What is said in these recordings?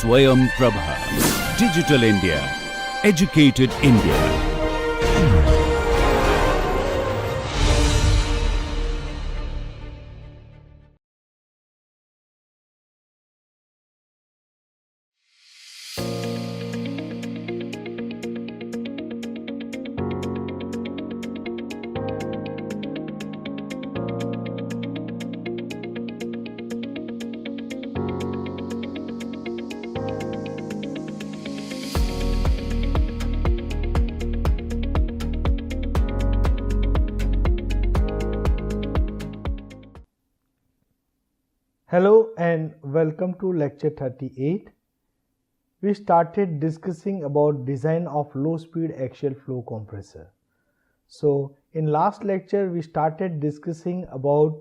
SwayamPrabha. Digital India. Educated India. Hello and welcome to lecture 38. We started discussing about design of low speed axial flow compressor. So in last lecture we started discussing about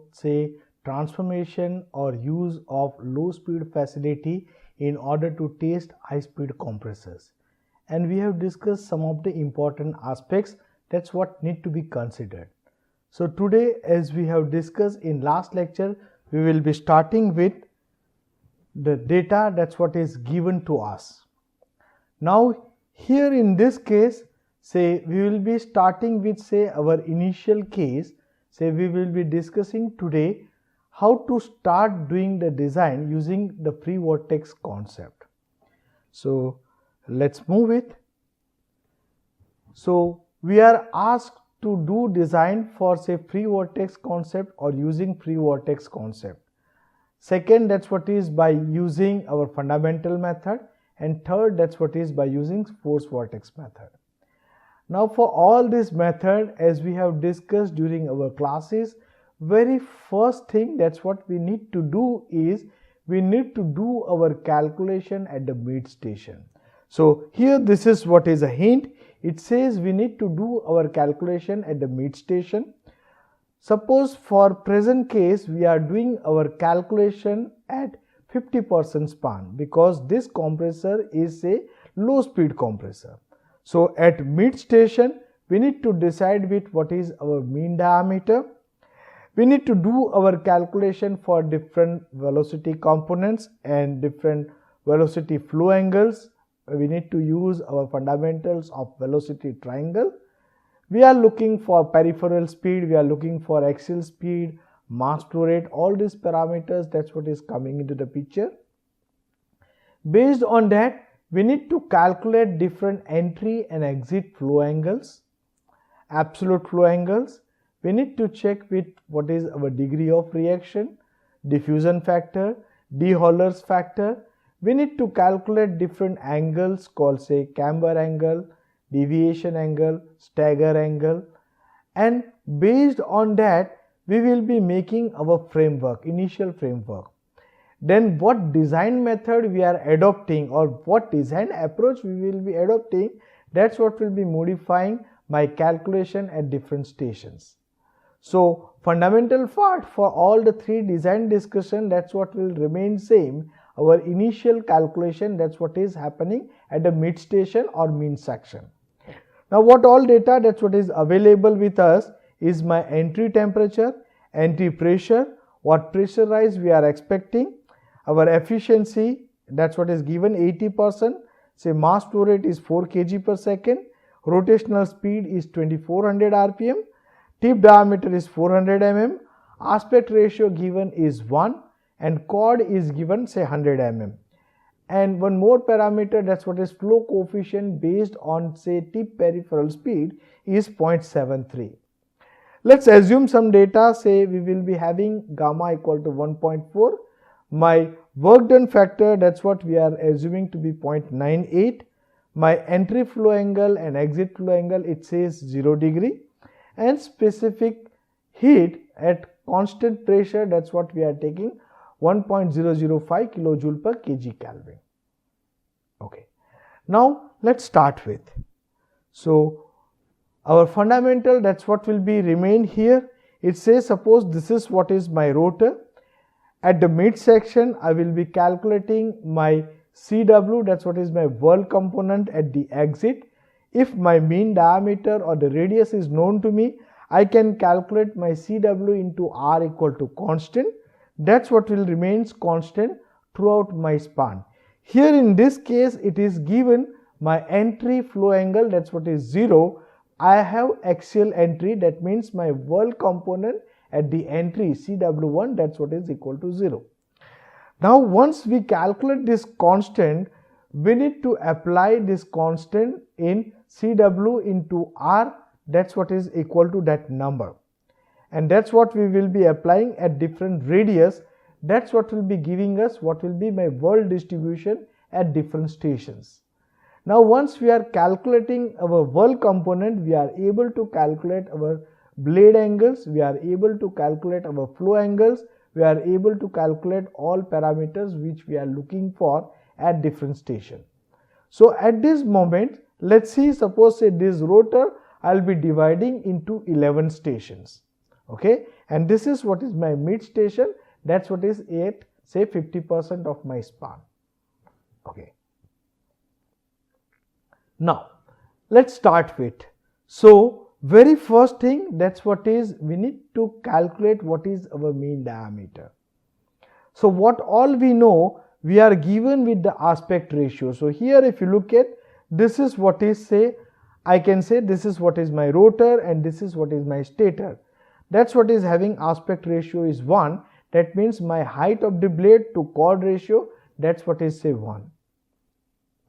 transformation or use of low speed facility in order to test high speed compressors, and we have discussed some of the important aspects that's what need to be considered. So today, as we have discussed in last lecture, we will be starting with the data that's what is given to us. Now here in this case, we will be starting with our initial case. We will be discussing today how to start doing the design using the free vortex concept. So let's move it. So we are asked to do design for free vortex concept or using free vortex concept. Second, that's what is by using our fundamental method, and third, that's what is by using force vortex method. Now for all this method, as we have discussed during our classes, very first thing that's what we need to do is we need to do our calculation at the mid station. So here this is what is a hint. It says we need to do our calculation at the mid station. Suppose for present case we are doing our calculation at 50% span because this compressor is a low speed compressor. So at mid station we need to decide with what is our mean diameter. We need to do our calculation for different velocity components and different velocity flow angles. We need to use our fundamentals of velocity triangle. We are looking for peripheral speed, we are looking for axial speed, mass flow rate, all these parameters, that's what is coming into the picture. Based on that, we need to calculate different entry and exit flow angles, absolute flow angles. We need to check with what is our degree of reaction, diffusion factor, de-Holler's factor. We need to calculate different angles called camber angle, deviation angle, stagger angle, and based on that we will be making our framework, initial framework. Then what design method we are adopting or what design approach we will be adopting, that's what will be modifying my calculation at different stations. So fundamental part for all the three design discussion, that's what will remain same. Our initial calculation, that's what is happening at the mid station or mean section. Now what all data that's what is available with us is my entry temperature, entry pressure, what pressure rise we are expecting, our efficiency that's what is given 80%, mass flow rate is 4 kg per second, rotational speed is 2400 rpm, tip diameter is 400 mm, aspect ratio given is 1, and chord is given 100 mm. And one more parameter, that's what is flow coefficient based on tip peripheral speed is 0.73. Let's assume some data, we will be having gamma equal to 1.4. My work done factor, that's what we are assuming to be 0.98. My entry flow angle and exit flow angle, it says 0 degree, and specific heat at constant pressure, that's what we are taking 1.005 kilojoule per kg Kelvin. Okay, now let's start with. So our fundamental, that's what will be remain here. It says suppose this is what is my rotor. At the mid section I will be calculating my CW, that's what is my whirl component at the exit. If my mean diameter or the radius is known to me, I can calculate my CW into R equal to constant. That's what will remains constant throughout my span. Here in this case it is given my entry flow angle, that's what is 0. I have axial entry, that means my whirl component at the entry CW1, that's what is equal to 0. Now once we calculate this constant, we need to apply this constant in CW into R, that's what is equal to that number, and that's what we will be applying at different radius. That's what will be giving us what will be my whirl distribution at different stations. Now once we are calculating our whirl component, we are able to calculate our blade angles, we are able to calculate our flow angles, we are able to calculate all parameters which we are looking for at different station. So at this moment, let's see, suppose say this rotor I'll be dividing into 11 stations, okay, and this is what is my mid station, that's what is at say 50% of my span, okay. Now let's start with, so very first thing, that's what is we need to calculate what is our mean diameter. So what all we know, we are given with the aspect ratio. So here if you look at, this is what is say, I can say this is what is my rotor and this is what is my stator. That's what is having aspect ratio is 1. That means my height of the blade to chord ratio, that's what is say 1.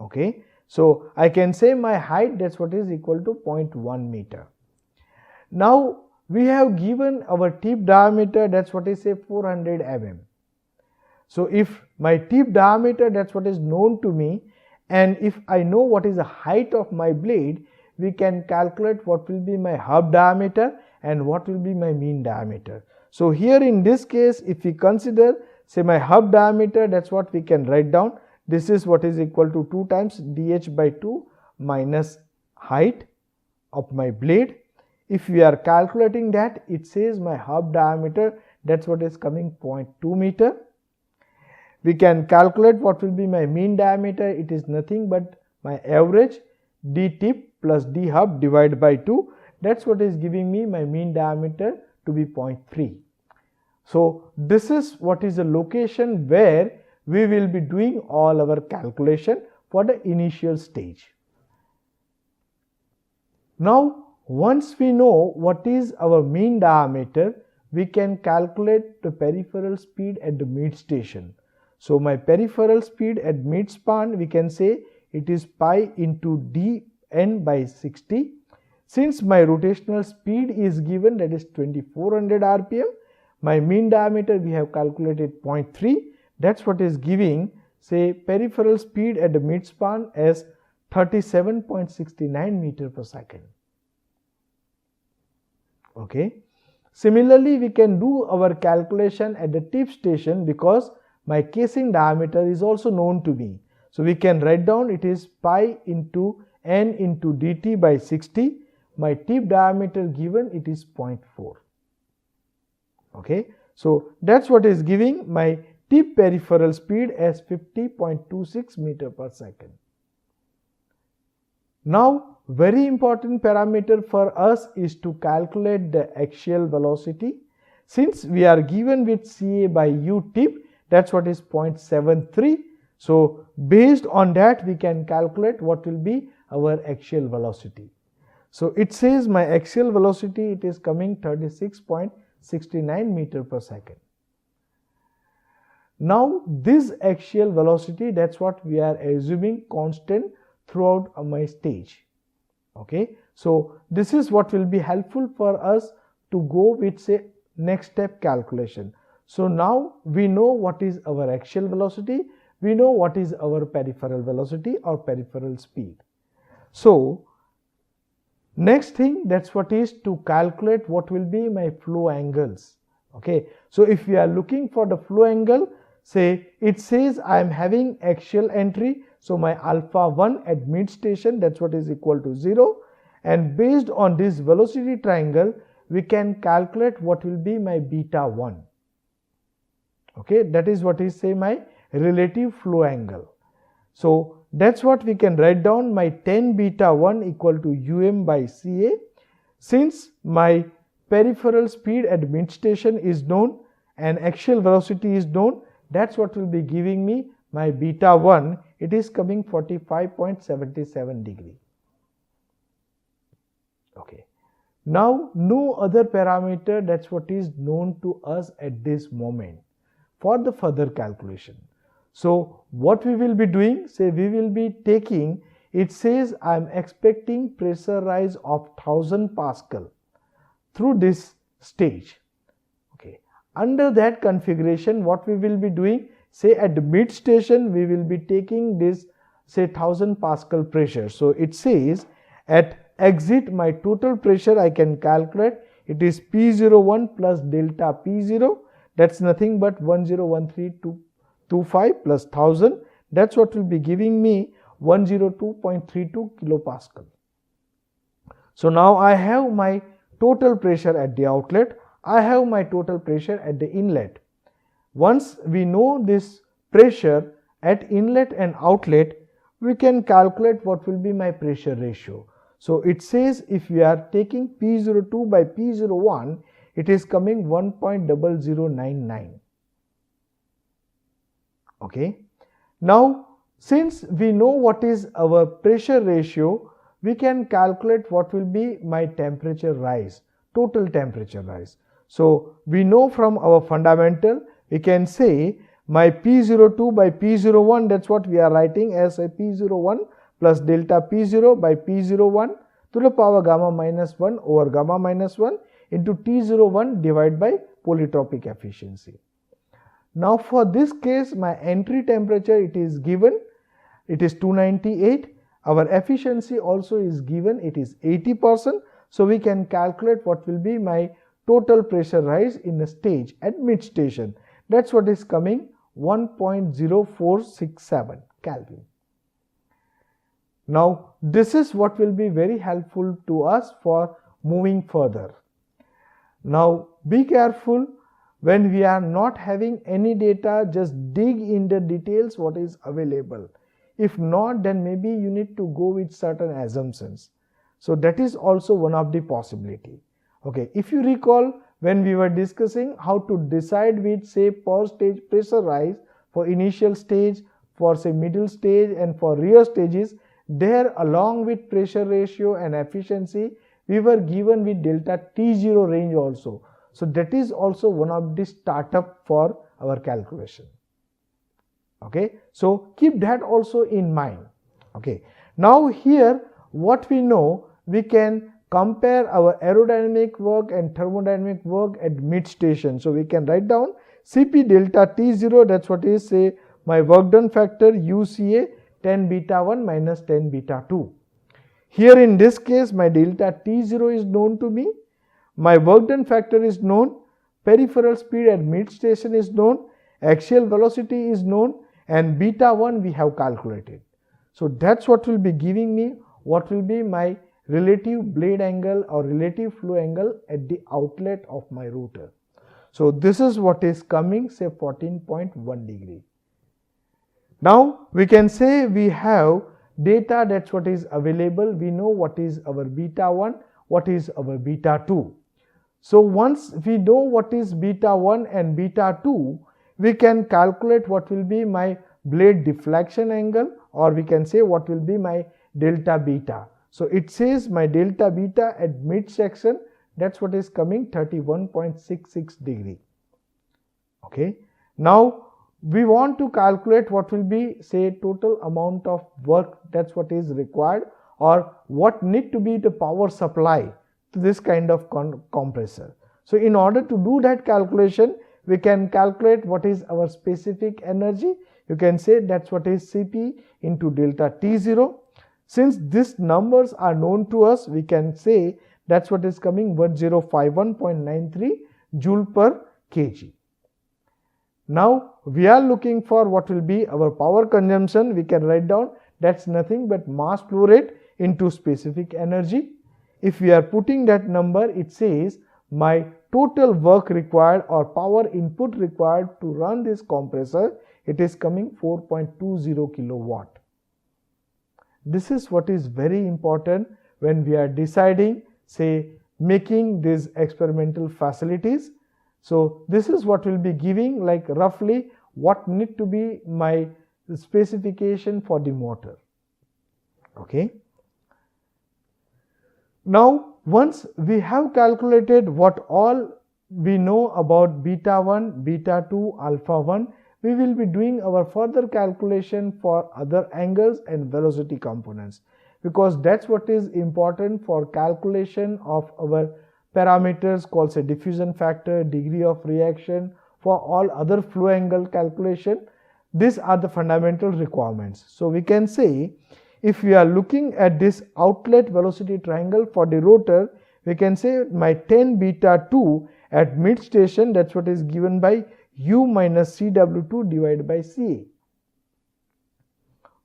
Okay. So I can say my height, that's what is equal to 0.1 meter. Now we have given our tip diameter, that's what is say 400 mm. So if my tip diameter, that's what is known to me, and if I know what is the height of my blade, we can calculate what will be my hub diameter and what will be my mean diameter. So here in this case, if we consider say my hub diameter, that's what we can write down. This is what is equal to 2 times dh by 2 minus height of my blade. If we are calculating that, it says my hub diameter, that's what is coming 0.2 meter. We can calculate what will be my mean diameter, it is nothing but my average d tip plus d hub divided by 2, that's what is giving me my mean diameter to be 0.3. So this is what is the location where we will be doing all our calculation for the initial stage. Now once we know what is our mean diameter, we can calculate the peripheral speed at the mid station. So my peripheral speed at mid span, we can say it is pi into dn by 60. Since my rotational speed is given, that is 2400 rpm, my mean diameter we have calculated 0.3, that's what is giving say peripheral speed at the mid span as 37.69 meter per second. Okay. Similarly, we can do our calculation at the tip station because my casing diameter is also known to me. So we can write down it is pi into n into dt by 60. My tip diameter given, it is 0.4. Okay. So that's what is giving my tip peripheral speed as 50.26 meter per second. Now very important parameter for us is to calculate the axial velocity. Since we are given with CA by U tip, that's what is 0.73. So based on that we can calculate what will be our axial velocity. So it says my axial velocity, it is coming 36.69 meter per second. Now this axial velocity, that's what we are assuming constant throughout my stage. Okay. So this is what will be helpful for us to go with say next step calculation. So now we know what is our axial velocity, we know what is our peripheral velocity or peripheral speed. So next thing, that's what is to calculate what will be my flow angles. Okay. So if we are looking for the flow angle, say it says I am having axial entry, so my alpha 1 at mid station, that's what is equal to 0, and based on this velocity triangle we can calculate what will be my beta 1. Okay, that is what is say my relative flow angle. So that's what we can write down my tan beta 1 equal to um by Ca. Since my peripheral speed at mid station is known and axial velocity is known, that's what will be giving me my beta 1 it is coming 45.77 degree. Okay. Now no other parameter, that's what is known to us at this moment for the further calculation. So what we will be doing, say we will be taking, it says I am expecting pressure rise of 1000 Pascal through this stage. Okay. Under that configuration, what we will be doing, say at the mid station we will be taking this, say 1000 Pascal pressure. So it says at exit my total pressure I can calculate, it is P01 plus delta P0, that's nothing but 101325 plus 1000, that's what will be giving me 102.32 kilopascal. So now I have my total pressure at the outlet, I have my total pressure at the inlet. Once we know this pressure at inlet and outlet, we can calculate what will be my pressure ratio. So it says if we are taking P02 by P01, it is coming 1.0099. Okay. Now since we know what is our pressure ratio, we can calculate what will be my temperature rise, total temperature rise. So we know from our fundamental, we can say my P02 by P01, that's what we are writing as a P01 plus delta P0 by P01 to the power gamma minus 1 over gamma minus 1 into T01 divided by polytropic efficiency. Now for this case, my entry temperature, it is given, it is 298. Our efficiency also is given, it is 80%. So we can calculate what will be my total pressure rise in a stage at mid station. That's what is coming 1.0467 Kelvin. Now this is what will be very helpful to us for moving further. Now be careful, when we are not having any data, just dig in the details what is available. If not, then maybe you need to go with certain assumptions. So that is also one of the possibility. Okay, if you recall, when we were discussing how to decide with, say, per stage pressure rise for initial stage, for say middle stage and for rear stages, there along with pressure ratio and efficiency, we were given with delta T0 range also. So that is also one of the startup for our calculation. Okay, so keep that also in mind. Okay, now here what we know, we can compare our aerodynamic work and thermodynamic work at mid station. So we can write down Cp delta T0, that's what is, say, my work done factor UCA 10 beta 1 minus 10 beta 2. Here in this case, my delta T0 is known to me, my work done factor is known, peripheral speed at mid station is known, axial velocity is known, and beta 1 we have calculated. So that's what will be giving me what will be my relative blade angle or relative flow angle at the outlet of my rotor. So this is what is coming, say 14.1 degree. Now we can say we have data, that's what is available. We know what is our beta 1, what is our beta 2. So once we know what is beta 1 and beta 2, we can calculate what will be my blade deflection angle, or we can say what will be my delta beta. So it says my delta beta at mid section, that's what is coming 31.66 degree. Okay. Now we want to calculate what will be, say, total amount of work, that's what is required, or what need to be the power supply to this kind of compressor. So in order to do that calculation, we can calculate what is our specific energy. You can say that's what is Cp into delta T0. Since these numbers are known to us, we can say that's what is coming 1051.93 joule per kg. Now we are looking for what will be our power consumption. We can write down that's nothing but mass flow rate into specific energy. If we are putting that number, it says my total work required or power input required to run this compressor, it is coming 4.20 kilowatt. This is what is very important when we are deciding, say, making these experimental facilities. So this is what will be giving, like roughly what need to be my specification for the motor. Okay. Now, once we have calculated what all we know about beta 1, beta 2, alpha 1, we will be doing our further calculation for other angles and velocity components, because that's what is important for calculation of our parameters called say diffusion factor, degree of reaction, for all other flow angle calculation. These are the fundamental requirements. So we can say, if we are looking at this outlet velocity triangle for the rotor, we can say my 10 beta 2 at mid station, that's what is given by U minus CW2 divided by CA.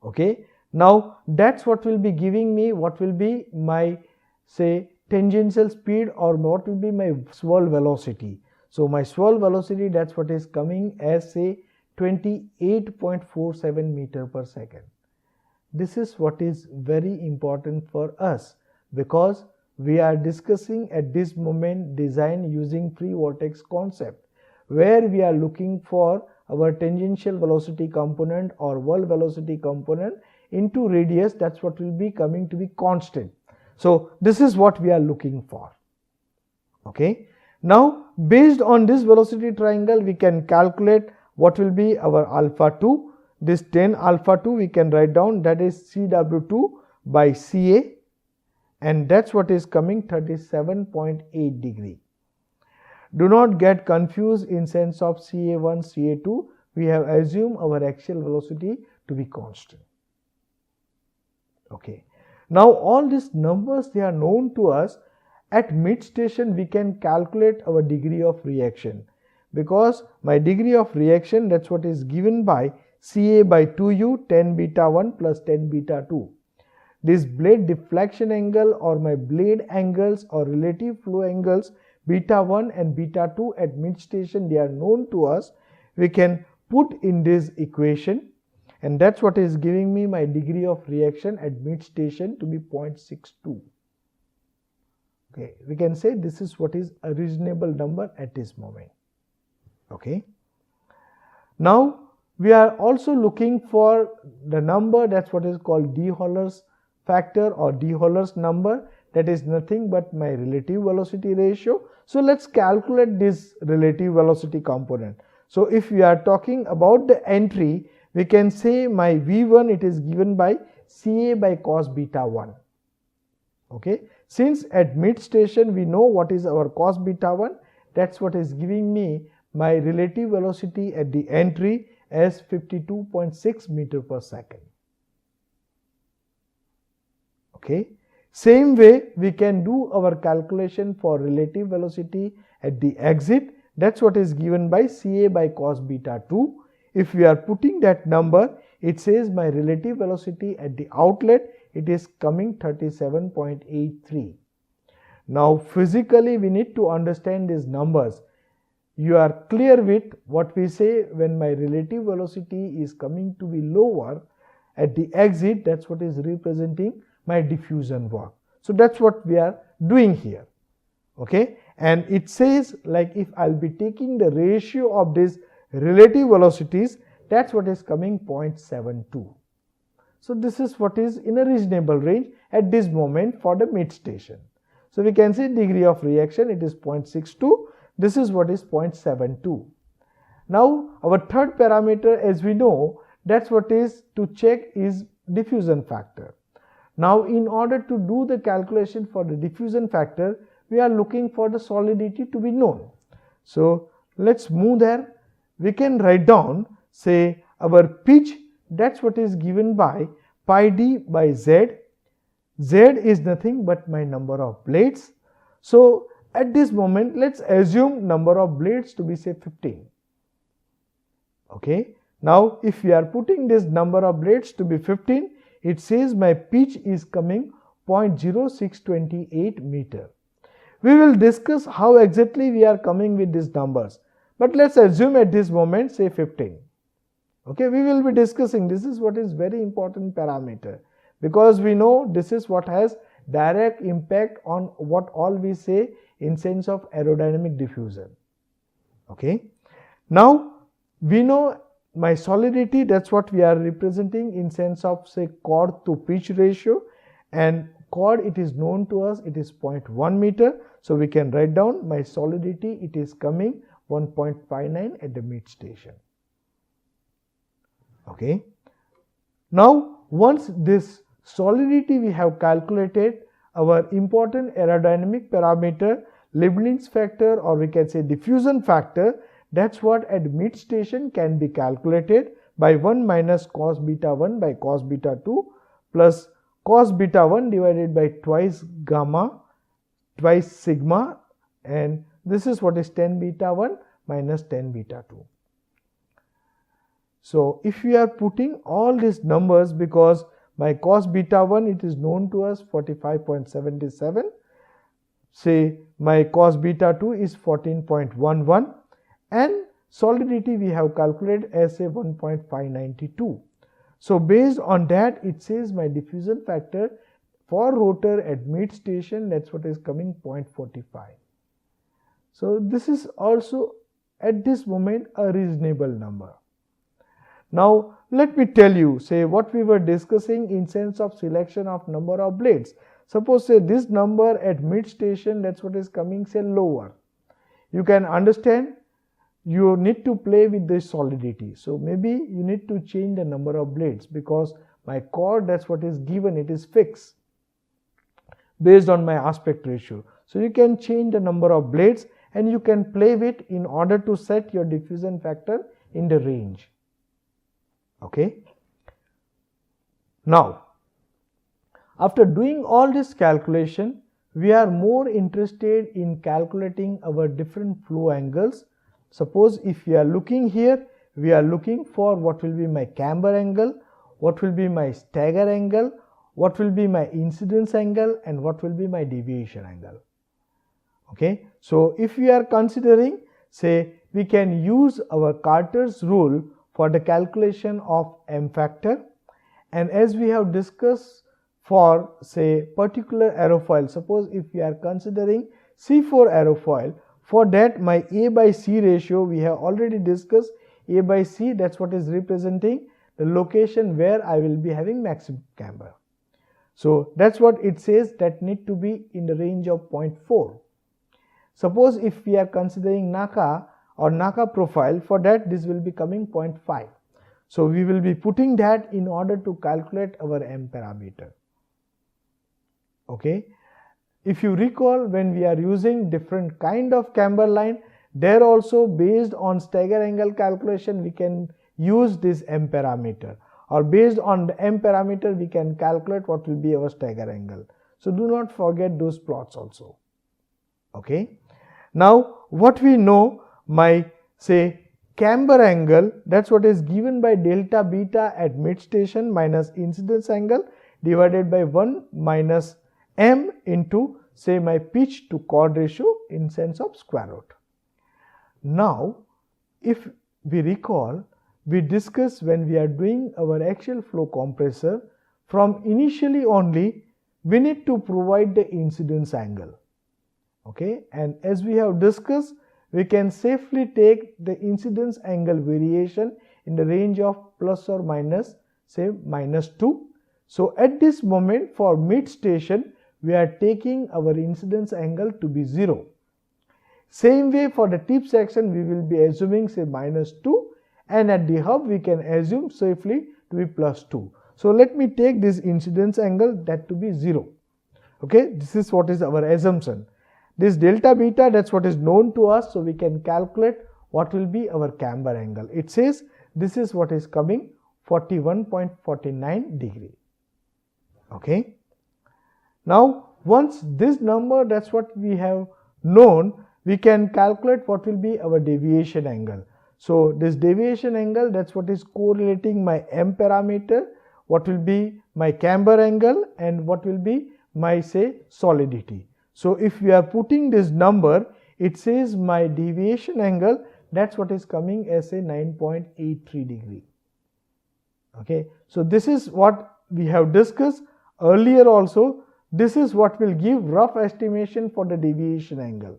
Okay. Now that's what will be giving me what will be my say tangential speed, or what will be my swirl velocity. So my swirl velocity, that's what is coming as say 28.47 meter per second. This is what is very important for us, because we are discussing at this moment design using free vortex concept, where we are looking for our tangential velocity component or whirl velocity component into radius, that's what will be coming to be constant. So this is what we are looking for. Okay. Now based on this velocity triangle, we can calculate what will be our alpha 2. This 10 alpha 2 we can write down, that is CW2 by CA, and that's what is coming 37.8 degree. Do not get confused in sense of CA1, CA2. We have assumed our axial velocity to be constant. Okay. Now all these numbers, they are known to us. At mid station we can calculate our degree of reaction, because my degree of reaction, that's what is given by CA by 2U 10 beta 1 plus 10 beta 2. This blade deflection angle or my blade angles or relative flow angles beta 1 and beta 2 at mid station, they are known to us. We can put in this equation, and that's what is giving me my degree of reaction at mid station to be 0.62. Okay, we can say this is what is a reasonable number at this moment. Okay. Now we are also looking for the number, that's what is called de Holler's factor or de Holler's number, that is nothing but my relative velocity ratio. So let's calculate this relative velocity component. So if we are talking about the entry, we can say my V1, it is given by CA by cos beta 1. Okay. Since at mid station we know what is our cos beta 1, that's what is giving me my relative velocity at the entry as 52.6 meter per second. Okay. Same way we can do our calculation for relative velocity at the exit, that's what is given by CA by cos beta 2. If we are putting that number, it says my relative velocity at the outlet, it is coming 37.83. Now physically we need to understand these numbers. You are clear with what we say when my relative velocity is coming to be lower at the exit, that's what is representing my diffusion work. So that's what we are doing here. Okay. And it says like if I'll be taking the ratio of these relative velocities, that's what is coming 0.72. So this is what is in a reasonable range at this moment for the mid station. So we can say degree of reaction, it is 0.62. This is what is 0.72. Now our third parameter, as we know, that's what is to check is diffusion factor. Now in order to do the calculation for the diffusion factor, we are looking for the solidity to be known. So let's move there. We can write down say our pitch, that's what is given by pi d by z. Z is nothing but my number of blades. So at this moment, let's assume number of blades to be say 15. Okay. Now if we are putting this number of blades to be 15, it says my pitch is coming 0.0628 meter. We will discuss how exactly we are coming with these numbers, but let's assume at this moment say 15. Okay, we will be discussing, this is what is very important parameter, because we know this is what has direct impact on what all we say in sense of aerodynamic diffusion. Okay. Now we know my solidity, that's what we are representing in sense of say chord to pitch ratio, and chord, it is known to us, it is 0.1 meter. So we can write down my solidity, it is coming 1.59 at the mid station. Okay. Now once this solidity we have calculated, our important aerodynamic parameter, levelings factor, or we can say diffusion factor, that's what at mid station can be calculated by 1 minus cos beta 1 by cos beta 2 plus cos beta 1 divided by twice gamma twice sigma, and this is what is tan beta 1 minus tan beta 2. So if we are putting all these numbers, because my cos beta 1 it is known to us 45.77, say my cos beta 2 is 14.11, and solidity we have calculated as a 1.592. So based on that, it says my diffusion factor for rotor at mid station, that's what is coming 0.45. So this is also at this moment a reasonable number. Now let me tell you, say what we were discussing in sense of selection of number of blades. Suppose say this number at mid station, that's what is coming say lower. You can understand you need to play with the solidity. So maybe you need to change the number of blades, because my chord, that's what is given, it is fixed based on my aspect ratio. So you can change the number of blades and you can play with in order to set your diffusion factor in the range. Okay. Now after doing all this calculation, we are more interested in calculating our different flow angles. Suppose if we are looking here, we are looking for what will be my camber angle, what will be my stagger angle, what will be my incidence angle, and what will be my deviation angle. Okay. So if we are considering, say we can use our Carter's rule for the calculation of M factor, and as we have discussed for say particular aerofoil, suppose if we are considering C4 aerofoil, for that my A by C ratio we have already discussed. A by C, that's what is representing the location where I will be having maximum camber. So that's what it says, that need to be in the range of 0.4. Suppose if we are considering NACA or NACA profile, for that this will be coming 0.5. So we will be putting that in order to calculate our M parameter. Okay. If you recall, when we are using different kind of camber line, there also based on stagger angle calculation we can use this M parameter, or based on the M parameter we can calculate what will be our stagger angle. So do not forget those plots also. Okay. Now what we know, my say camber angle, that's what is given by delta beta at mid station minus incidence angle divided by 1 minus M into say my pitch to chord ratio in sense of square root. Now if we recall, we discussed when we are doing our axial flow compressor, from initially only we need to provide the incidence angle. Okay, and as we have discussed, we can safely take the incidence angle variation in the range of plus or minus say -2. So at this moment for mid station we are taking our incidence angle to be 0. Same way for the tip section we will be assuming say -2, and at the hub we can assume safely to be +2. So let me take this incidence angle that to be 0. Okay, this is what is our assumption. This delta beta, that's what is known to us, so we can calculate what will be our camber angle. It says this is what is coming 41.49 degree. Okay. Now once this number, that's what we have known, we can calculate what will be our deviation angle. So this deviation angle, that's what is correlating my M parameter, what will be my camber angle, and what will be my say solidity. So if we are putting this number, it says my deviation angle, that's what is coming as a 9.83 degree. Okay. So this is what we have discussed earlier also. This is what will give rough estimation for the deviation angle.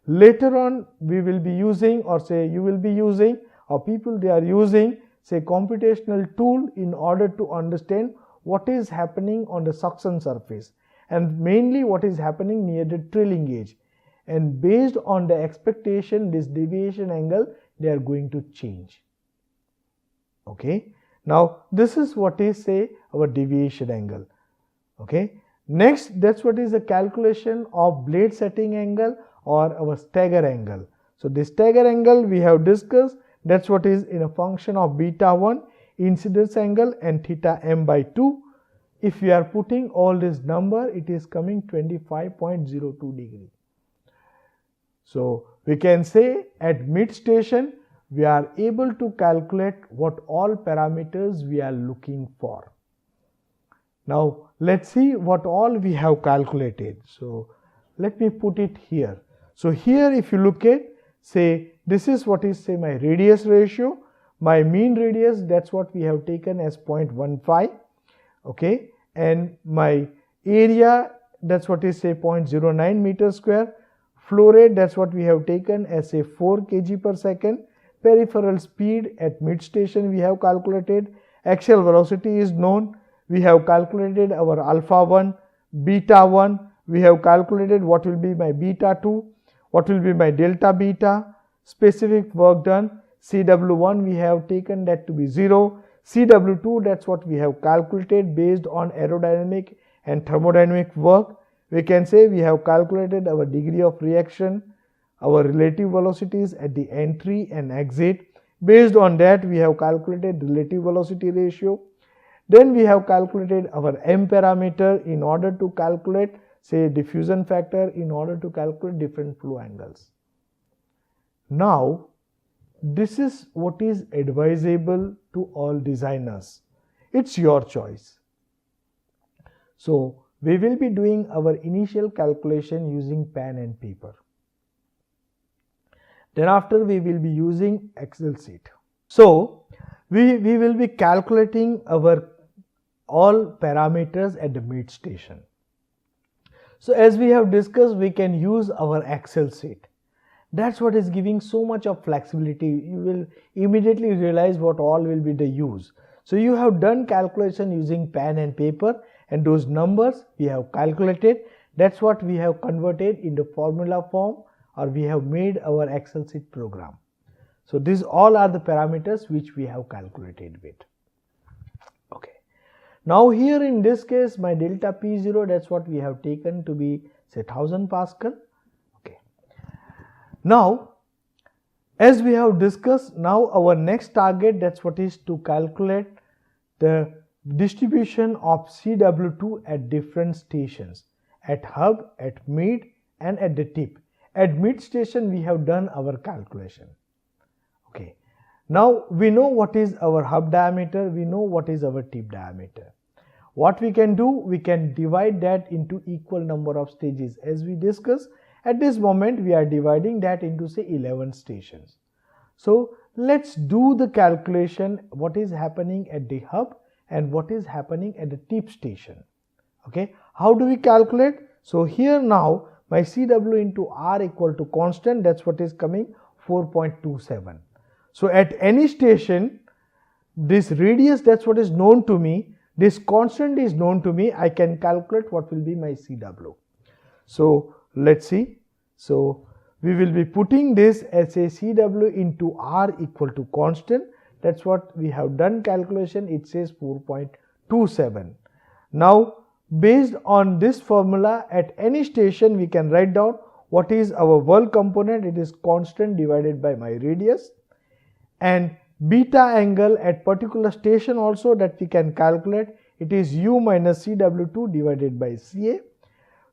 Later on we will be using, or say you will be using, or people they are using say computational tool in order to understand what is happening on the suction surface and mainly what is happening near the trailing edge, and based on the expectation this deviation angle they are going to change. Okay, now this is what is say our deviation angle. Okay, next that's what is the calculation of blade setting angle or our stagger angle. So this stagger angle we have discussed, that's what is in a function of beta 1 incidence angle and theta m by 2. If we are putting all this number, it is coming 25.02 degree. So we can say at mid station we are able to calculate what all parameters we are looking for. Now let's see what all we have calculated. So let me put it here. So here if you look at, say this is what is say my radius ratio, my mean radius, that's what we have taken as 0.15. Okay, and my area, that's what is say 0.09 meter square. Flow rate, that's what we have taken as a 4 kg per second. Peripheral speed at mid station we have calculated. Axial velocity is known. We have calculated our alpha 1, beta 1. We have calculated what will be my beta 2, what will be my delta beta. Specific work done, CW1 we have taken that to be 0. CW2, that's what we have calculated based on aerodynamic and thermodynamic work. We can say we have calculated our degree of reaction, our relative velocities at the entry and exit. Based on that we have calculated relative velocity ratio. Then we have calculated our M parameter in order to calculate say diffusion factor, in order to calculate different flow angles. Now this is what is advisable to all designers. It's your choice. So we will be doing our initial calculation using pen and paper. Then after we will be using Excel sheet. So we will be calculating our all parameters at the mid station. So as we have discussed, we can use our Excel sheet. That's what is giving so much of flexibility. You will immediately realize what all will be the use. So you have done calculation using pen and paper, and those numbers we have calculated. That's what we have converted into formula form, or we have made our Excel sheet program. So these all are the parameters which we have calculated with. Okay. Now here in this case my delta P0, that's what we have taken to be say 1000 Pascal. Now as we have discussed, now our next target, that's what is to calculate the distribution of CW2 at different stations, at hub, at mid and at the tip. At mid station we have done our calculation. Okay. Now we know what is our hub diameter, we know what is our tip diameter. What we can do, we can divide that into equal number of stages. As we discussed, at this moment we are dividing that into say 11 stations. So let's do the calculation what is happening at the hub and what is happening at the tip station. Okay, how do we calculate? So here now my CW into R equal to constant, that's what is coming 4.27. So at any station this radius, that's what is known to me, this constant is known to me, I can calculate what will be my CW. So let's see. So we will be putting this as a CW into R equal to constant. That's what we have done calculation. It says 4.27. Now based on this formula, at any station we can write down what is our whirl component. It is constant divided by my radius, and beta angle at particular station also that we can calculate. It is U minus CW2 divided by CA.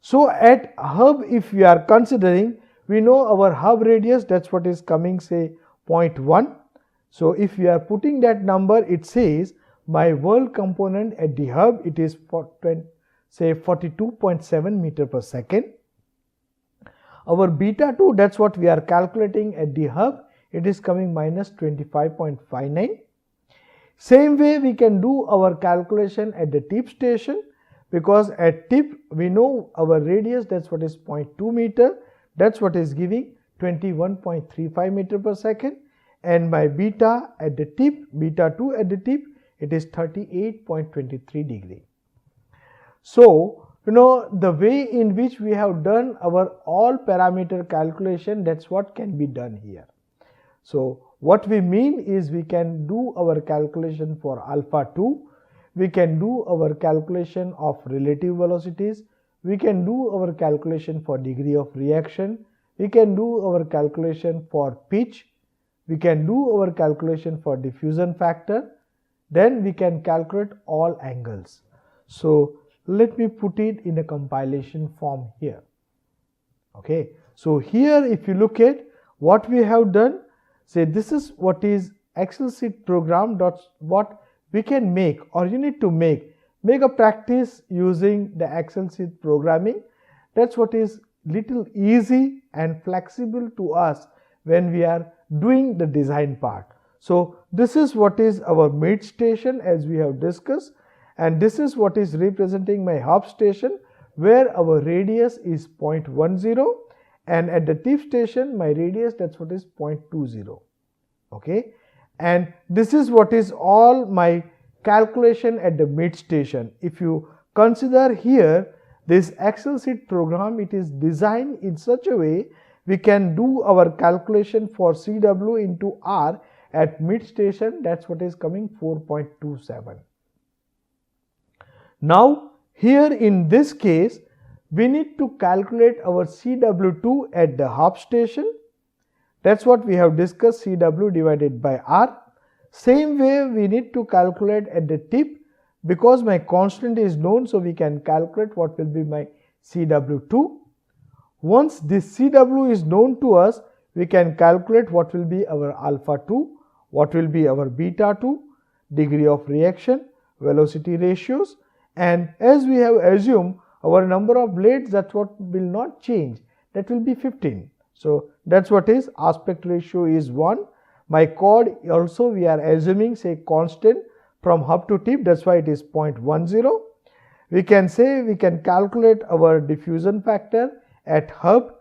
So at hub, if we are considering, we know our hub radius, that's what is coming say 0.1. So if we are putting that number, it says my whirl component at the hub, it is say 42.7 meter per second. Our beta 2, that's what we are calculating at the hub, it is coming minus 25.59. Same way we can do our calculation at the tip station, because at tip we know our radius, that's what is 0.2 meter, that's what is giving 21.35 meter per second, and my beta at the tip, beta 2 at the tip, it is 38.23 degree. So, the way in which we have done our all parameter calculation, that's what can be done here. So, what we mean is we can do our calculation for alpha 2, we can do our calculation of relative velocities, we can do our calculation for degree of reaction, we can do our calculation for pitch, we can do our calculation for diffusion factor, then we can calculate all angles. So, let me put it in a compilation form here. Okay. So, here if you look at what we have done, say this is what is Excel sheet program dot what we can make, or you need to make a practice using the Excel sheet programming. That's what is little easy and flexible to us when we are doing the design part. So, this is what is our mid station as we have discussed, and this is what is representing my hub station where our radius is 0.10, and at the tip station my radius, that's what is 0.20. Okay, and this is what is all my calculation at the mid station. If you consider here this Excel sheet program, it is designed in such a way we can do our calculation for CW into R at mid station, that's what is coming 4.27. Now, here in this case, we need to calculate our CW2 at the hub station. That's what we have discussed, CW divided by R. Same way we need to calculate at the tip, because my constant is known, so we can calculate what will be my CW2. Once this CW is known to us, we can calculate what will be our alpha 2, what will be our beta 2, degree of reaction, velocity ratios, and as we have assumed our number of blades, that's what will not change, that will be 15. So, that's what is aspect ratio is 1. My chord also we are assuming say constant from hub to tip, that's why it is 0.10. We can say we can calculate our diffusion factor at hub,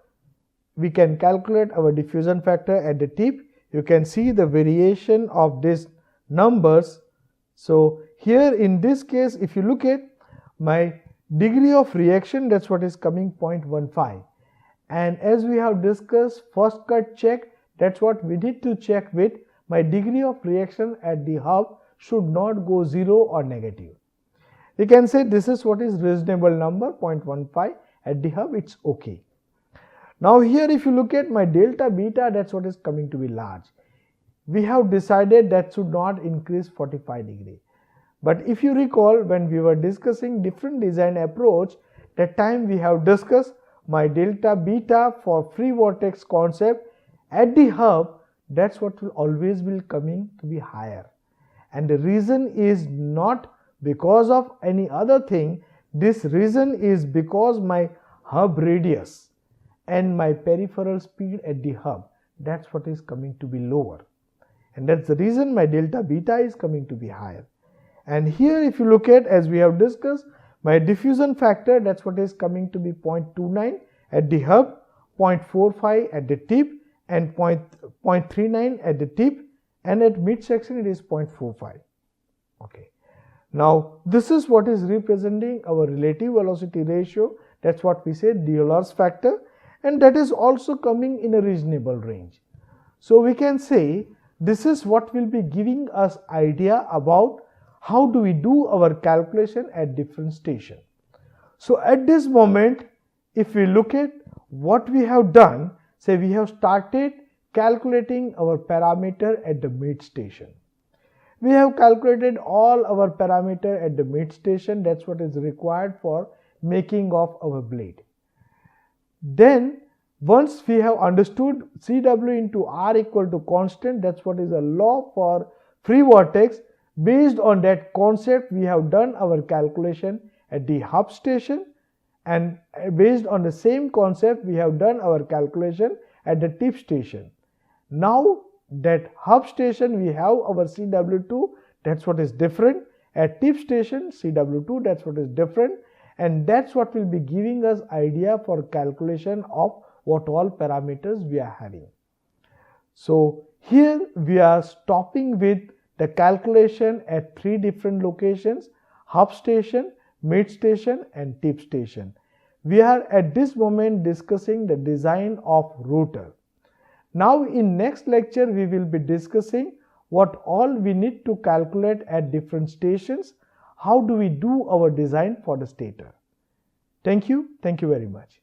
we can calculate our diffusion factor at the tip. You can see the variation of these numbers. So, here in this case if you look at my degree of reaction, that's what is coming 0.15, and as we have discussed first cut check, that's what we need to check with my degree of reaction at the hub should not go 0 or negative. We can say this is what is reasonable number 0.15 at the hub, it's okay. Now here if you look at my delta beta, that's what is coming to be large. We have decided that should not increase 45 degree. But if you recall, when we were discussing different design approach, that time we have discussed my delta beta for free vortex concept at the hub, that's what will always will coming to be higher. And the reason is not because of any other thing, this reason is because my hub radius and my peripheral speed at the hub, that's what is coming to be lower. And that's the reason my delta beta is coming to be higher. And here if you look at, as we have discussed, my diffusion factor, that's what is coming to be 0.29 at the hub, 0.45 at the tip, and 0.39 at the tip, and at mid section it is 0.45. Okay. Now this is what is representing our relative velocity ratio, that's what we say D'Euler's factor, and that is also coming in a reasonable range. So we can say this is what will be giving us idea about how do we do our calculation at different station. So at this moment, if we look at what we have done, say we have started calculating our parameter at the mid station. We have calculated all our parameter at the mid station, that's what is required for making of our blade. Then once we have understood CW into R equal to constant, that's what is a law for free vortex. Based on that concept, we have done our calculation at the hub station, and based on the same concept, we have done our calculation at the tip station. Now that hub station, we have our CW2, that's what is different. At tip station, CW2, that's what is different, and that's what will be giving us idea for calculation of what all parameters we are having. So Here we are stopping with the calculation at 3 different locations: hub station, mid station and tip station. We are at this moment discussing the design of rotor. Now in next lecture we will be discussing what all we need to calculate at different stations. How do we do our design for the stator? Thank you very much.